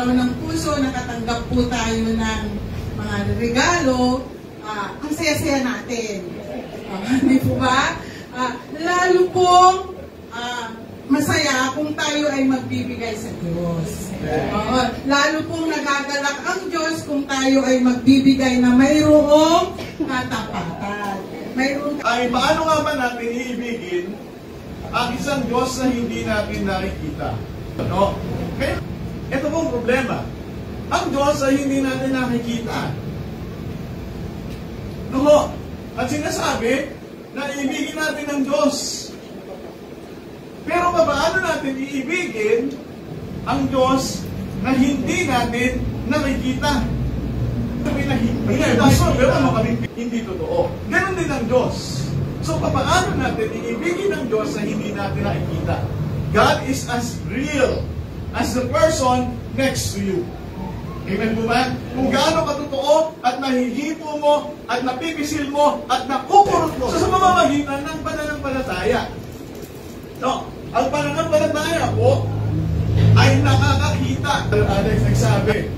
Araw ng Puso, nakatanggap po tayo ng mga regalo. Ang saya-saya natin. Hindi po ba? Lalo pong masaya kung tayo ay magbibigay sa Diyos. Lalo pong nagagalak ang Diyos kung tayo ay magbibigay na mayroong katapatan. Ay, paano nga ba natin iibigin ang isang Diyos na hindi natin nakikita? No? Kaya, ito pong problema. Ang Diyos ay hindi natin nakikita. No? At sinasabi na iibigin natin ang Diyos. Pero paano natin iibigin ang Diyos na hindi natin nakikita? Hindi totoo. Ganon din ang Diyos. So, paano natin iibigin ang Diyos na hindi natin nakikita? God is as real as the person next to you. Amen po ba? Kung gaano katotoo at nahihipo mo at napipisil mo at nakukurot mo sa pamamagitan ng pananampalataya. No, ang pananampalataya po ay nakakakita. Alex nagsabi,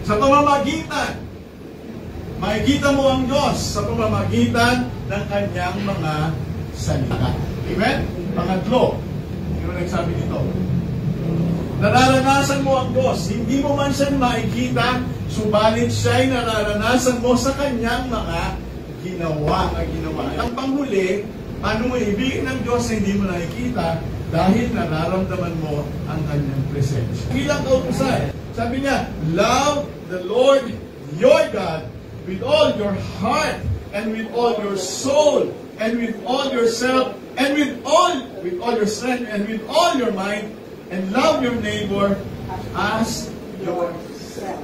sa pamamagitan, makikita mo ang Diyos sa pamamagitan ng kanyang mga salita. Amen? Pangatlo, sino nagsabi dito? Nararanasan mo ang Diyos. Hindi mo man siya makikita, subalit siya'y nararanasan mo sa kanyang mga ginawa. Ang panghuli, paano mo ibigin ng Diyos na hindi mo nakikita dahil nararamdaman mo ang kanyang presensya. Bilang kautusan, sabi niya, love the Lord your God with all your heart and with all your soul and with all yourself and with all your strength and with all your mind, and love your neighbor as yourself.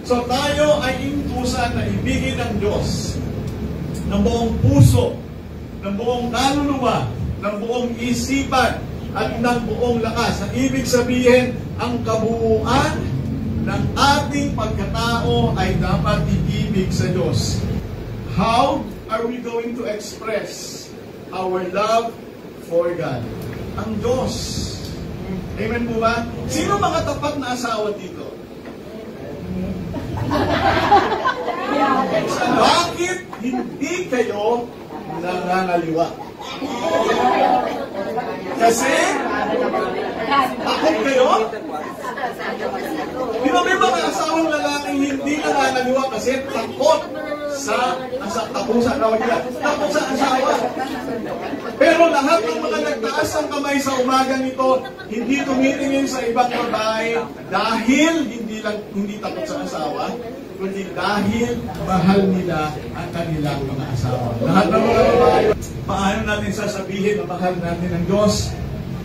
So tayo ay inutusan na ibigin ng Diyos ng buong puso, ng buong kaluluwa, ng buong isipan, at ng buong lakas. Ang ibig sabihin, ang kabuuan ng ating pagkatao ay dapat iibig sa Diyos. How are we going to express our love for God? Ang Diyos. Amen po ba? Sino mga tapat na asawa dito? Bakit hindi kayo nangangaliwa? Kasi takot kayo? Di ba may mga asawang lalaking hindi nangangaliwa kasi takot sa asawa? Pero lahat ng mga nagtaas ang kamay sa umagang ito, hindi tumitingin sa ibang babae dahil hindi takot sa asawa, kundi dahil mahal nila ang kanilang mga asawa. Lahat ng mga babae, paano natin sasabihin na mahal natin ang Diyos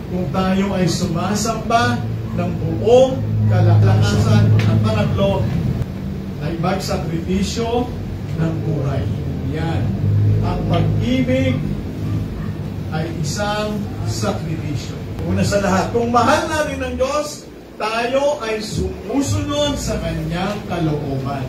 kung tayo ay sumasamba ng buong kalakasan? Ang pangatlo ay magsakripisyo ng buhay. Yan. Ang pag-ibig ay isang sakripisyo. Una sa lahat, kung mahal natin ng Diyos, tayo ay sumusunod sa kanyang kalooban.